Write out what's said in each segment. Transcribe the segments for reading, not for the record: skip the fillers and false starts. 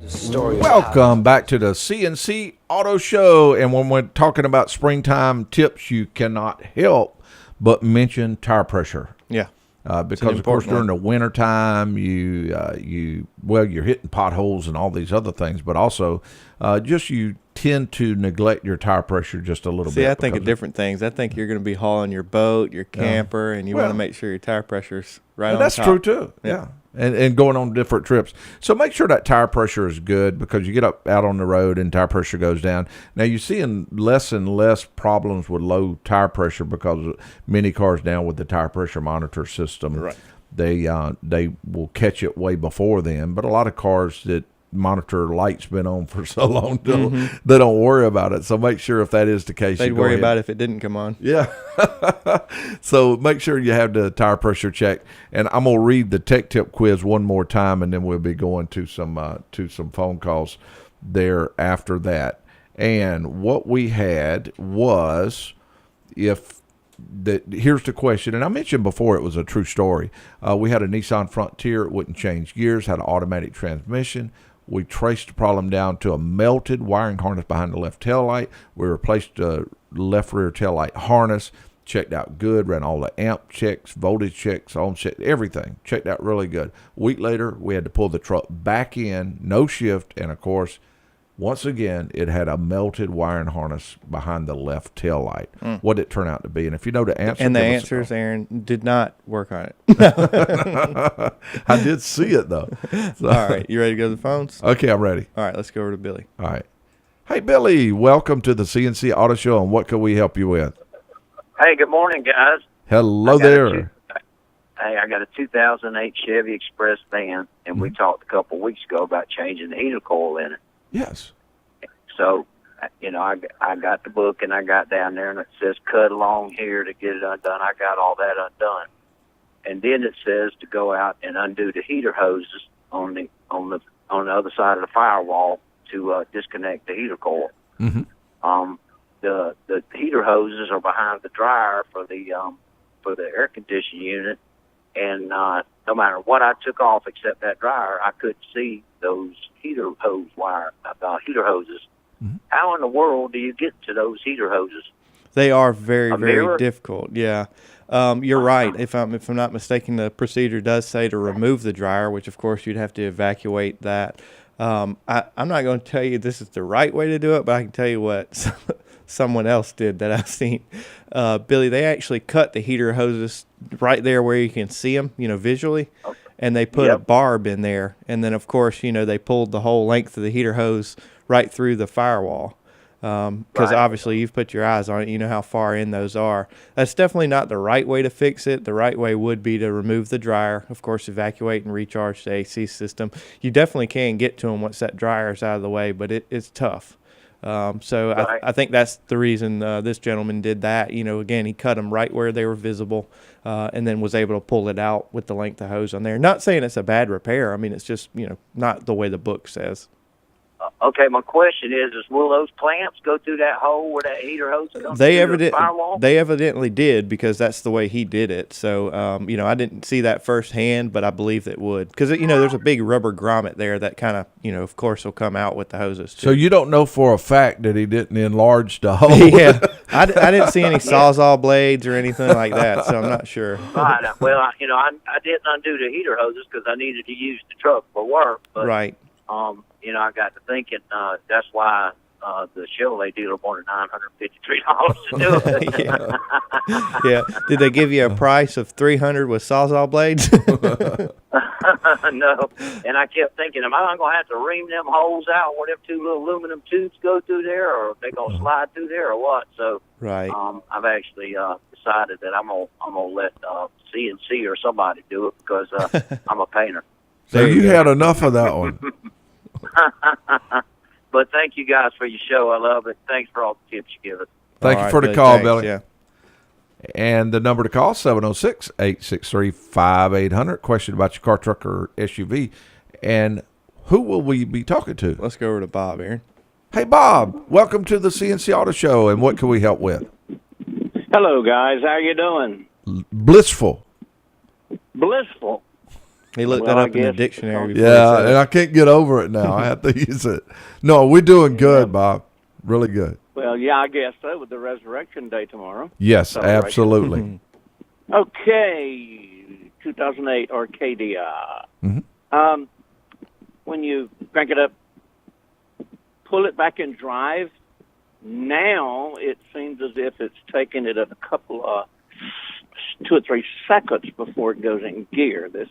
Welcome back to the CNC Auto Show. And when we're talking about springtime tips, you cannot help but mention tire pressure. Yeah. Because of course during the wintertime you're hitting potholes and all these other things, but also just you tend to neglect your tire pressure just a little bit. See, I think of different things. I think you're going to be hauling your boat, your camper, and you want to make sure your tire pressure's right on top. That's true too. Yeah. And going on different trips. So make sure that tire pressure is good, because you get out on the road and tire pressure goes down. Now you're seeing less and less problems with low tire pressure because many cars now with the tire pressure monitor system, right, they will catch it way before then. But a lot of cars that monitor light's been on for so long, they don't worry about it. So make sure if that is the case, they'd worry about it if it didn't come on. Yeah. So make sure you have the tire pressure check. And I'm gonna read the tech tip quiz one more time, and then we'll be going to some phone calls there after that. And what we had was, here's the question, and I mentioned before it was a true story. We had a Nissan Frontier. It wouldn't change gears, had an automatic transmission. We traced the problem down to a melted wiring harness behind the left tail light. We replaced the left rear tail light harness, checked out good, ran all the amp checks, voltage checks, on check, everything, checked out really good. A week later, we had to pull the truck back in, no shift, and of course, once again, it had a melted wiring harness behind the left tail light. What did it turn out to be? And if you know the answer. And the answers, Aaron, did not work on it. I did see it, though. So, all right. You ready to go to the phones? Okay, I'm ready. All right. Let's go over to Billy. All right. Hey, Billy, welcome to the CNC Auto Show, and what can we help you with? Hey, good morning, guys. Hello there. I got a 2008 Chevy Express van, and we talked a couple weeks ago about changing the heater coil in it. Yes. So, I got the book, and I got down there, and it says cut along here to get it undone. I got all that undone. And then it says to go out and undo the heater hoses on the other side of the firewall to disconnect the heater coil. The heater hoses are behind the dryer for the air conditioning unit, and no matter what I took off except that dryer, I couldn't see those heater hoses. How in the world do you get to those heater hoses? They are very, very difficult. Yeah. You're right. If I'm not mistaken, the procedure does say to remove the dryer, which of course you'd have to evacuate that. I'm not going to tell you this is the right way to do it, but I can tell you what someone else did that I've seen. Billy, they actually cut the heater hoses right there where you can see them, visually. Okay. And they put a barb in there. And then, of course, they pulled the whole length of the heater hose right through the firewall. Because obviously you've put your eyes on it. You know how far in those are. That's definitely not the right way to fix it. The right way would be to remove the dryer. Of course, evacuate and recharge the AC system. You definitely can get to them once that dryer is out of the way, but it's tough. I think that's the reason this gentleman did that. Again, he cut them right where they were visible, and then was able to pull it out with the length of hose on there. Not saying it's a bad repair. I mean, it's just, not the way the book says. Okay, my question is will those clamps go through that hole where that heater hose comes through the firewall? They evidently did, because that's the way he did it. So, I didn't see that firsthand, but I believe it would. Because, there's a big rubber grommet there that kind of, of course, will come out with the hoses, too. So you don't know for a fact that he didn't enlarge the hole? Yeah. I didn't see any Sawzall blades or anything like that, so I'm not sure. Right. Well, I didn't undo the heater hoses because I needed to use the truck for work. But, right. I got to thinking that's why the Chevrolet dealer wanted $953 to do it. Yeah. Did they give you a price of $300 with Sawzall blades? No. And I kept thinking, am I going to have to ream them holes out where them two little aluminum tubes go through there, or are they going to slide through there, or what? So right. I've actually decided that I'm gonna let CNC or somebody do it, because I'm a painter. So you had enough of that one. But thank you guys for your show. I love it. Thanks for all the tips you give us. Thank you for the call, Billy. Yeah. And the number to call, 706-863-5800. Question about your car, truck, or SUV. And who will we be talking to? Let's go over to Bob, Aaron. Hey, Bob. Welcome to the CNC Auto Show. And what can we help with? Hello, guys. How you doing? Blissful. Blissful. He looked that up in the dictionary. Yeah, and I can't get over it now. I have to use it. No, we're doing good, Bob. Really good. Well, yeah, I guess so, with the Resurrection Day tomorrow. Yes, absolutely. Okay, 2008 Arcadia. Mm-hmm. When you crank it up, pull it back in drive, now it seems as if it's taking it a couple of 2 or 3 seconds before it goes in gear. This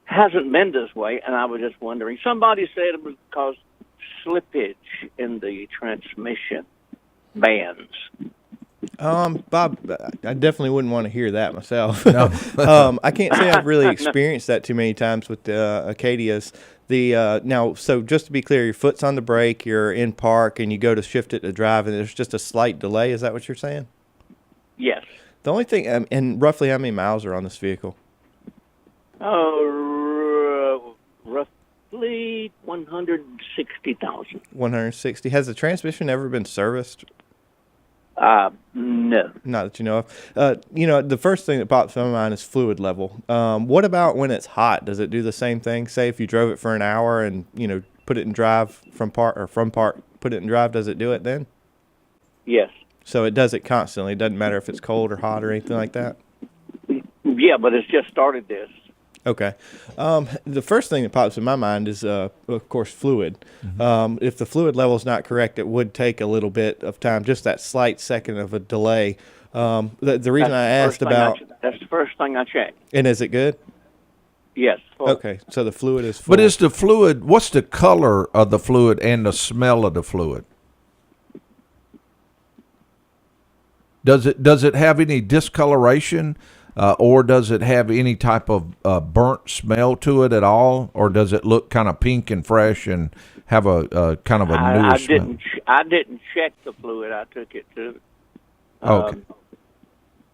hasn't been this way, and I was just wondering. Somebody said it was because slippage in the transmission bands. Bob, I definitely wouldn't want to hear that myself. No. I can't say I've really experienced that too many times with the Acadias. Now, so just to be clear, your foot's on the brake, you're in park, and you go to shift it to drive, and there's just a slight delay. Is that what you're saying? Yes. The only thing, and roughly how many miles are on this vehicle? Roughly 160,000. 160. Has the transmission ever been serviced? No. Not that you know of. The first thing that pops in my mind is fluid level. What about when it's hot? Does it do the same thing? Say if you drove it for an hour and, put it in drive from park, put it in drive, does it do it then? Yes. So it does it constantly. It doesn't matter if it's cold or hot or anything like that? Yeah, but it's just started this. Okay. The first thing that pops in my mind is, of course, fluid. Mm-hmm. If the fluid level is not correct, it would take a little bit of time, just that slight second of a delay. The reason I asked about... That's the first thing I checked. And is it good? Yes. Okay, so the fluid is full. But is the fluid, what's the color of the fluid and the smell of the fluid? Does it have any discoloration, or does it have any type of burnt smell to it at all, or does it look kind of pink and fresh and have a kind of a newer smell? I didn't check the fluid. I took it to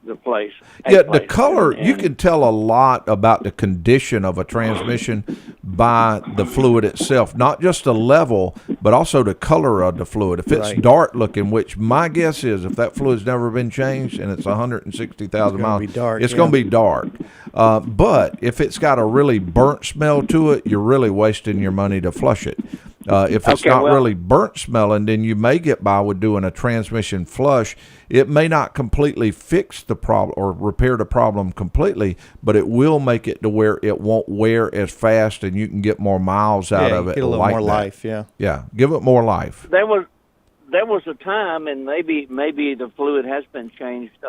the place. Yeah, the color, you can tell a lot about the condition of a transmission by the fluid itself, not just the level, but also the color of the fluid. If it's dark looking, which my guess is if that fluid's never been changed and it's 160,000 miles, it's going to be dark. But if it's got a really burnt smell to it, you're really wasting your money to flush it. If it's really burnt smelling, then you may get by with doing a transmission flush. It may not completely fix the problem or repair the problem completely, but it will make it to where it won't wear as fast and you can get more miles out of it. Get a little more life, Yeah, give it more life. There was a time, and maybe the fluid has been changed,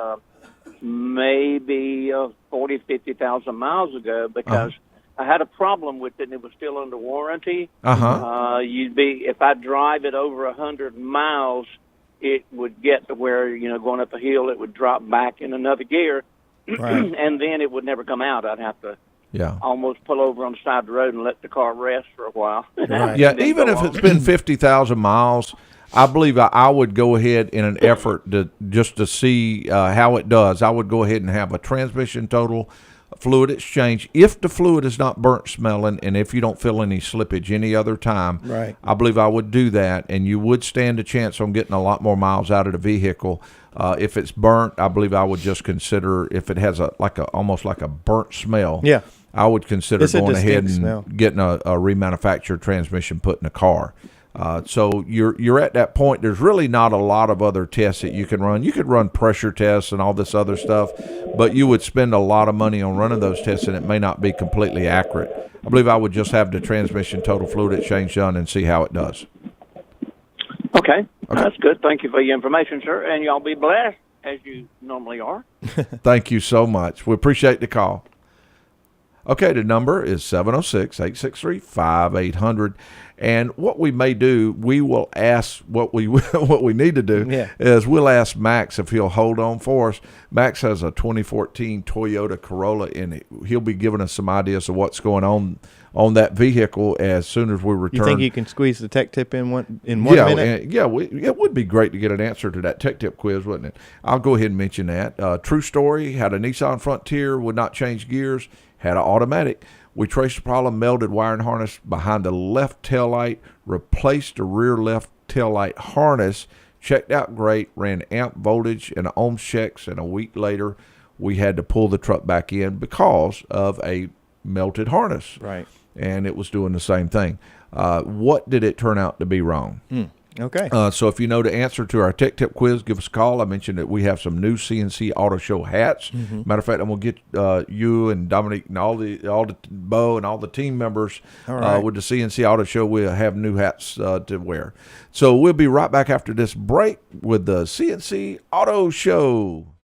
maybe 40, 50,000 miles ago, because I had a problem with it, and it was still under warranty. If I drive it over 100 miles, it would get to where, going up a hill, it would drop back in another gear, and then it would never come out. I'd have to almost pull over on the side of the road and let the car rest for a while. Yeah, even if it's been 50,000 miles, I believe I would go ahead in an effort to see how it does. I would go ahead and have a transmission total, fluid exchange. If the fluid is not burnt smelling and if you don't feel any slippage any other time, I believe I would do that, and you would stand a chance on getting a lot more miles out of the vehicle. If it's burnt, I believe I would just consider, if it has almost like a burnt smell, I would consider going ahead and getting a remanufactured transmission put in the car. So you're at that point. There's really not a lot of other tests that you can run. You could run pressure tests and all this other stuff, but you would spend a lot of money on running those tests, and it may not be completely accurate. I believe I would just have the transmission total fluid exchange done and see how it does. Okay. That's good. Thank you for your information, sir, and y'all be blessed, as you normally are. Thank you so much. We appreciate the call. Okay, the number is 706-863-5800. And what we may do, we will ask what we need to do is we'll ask Max if he'll hold on for us. Max has a 2014 Toyota Corolla, and he'll be giving us some ideas of what's going on that vehicle as soon as we return. You think you can squeeze the tech tip in one minute? It would be great to get an answer to that tech tip quiz, wouldn't it? I'll go ahead and mention that. True story, had a Nissan Frontier, would not change gears, had an automatic. We traced the problem, melded wiring harness behind the left taillight, replaced the rear left taillight harness, checked out great, ran amp voltage and ohms checks, and a week later we had to pull the truck back in because of a melted harness. Right. And it was doing the same thing. What did it turn out to be wrong? Okay. So if you know the answer to our Tech Tip quiz, give us a call. I mentioned that we have some new CNC Auto Show hats. Matter of fact, I'm gonna get you and Dominique and all the Bo and all the team members with the CNC Auto Show. We'll have new hats to wear. So we'll be right back after this break with the CNC Auto Show.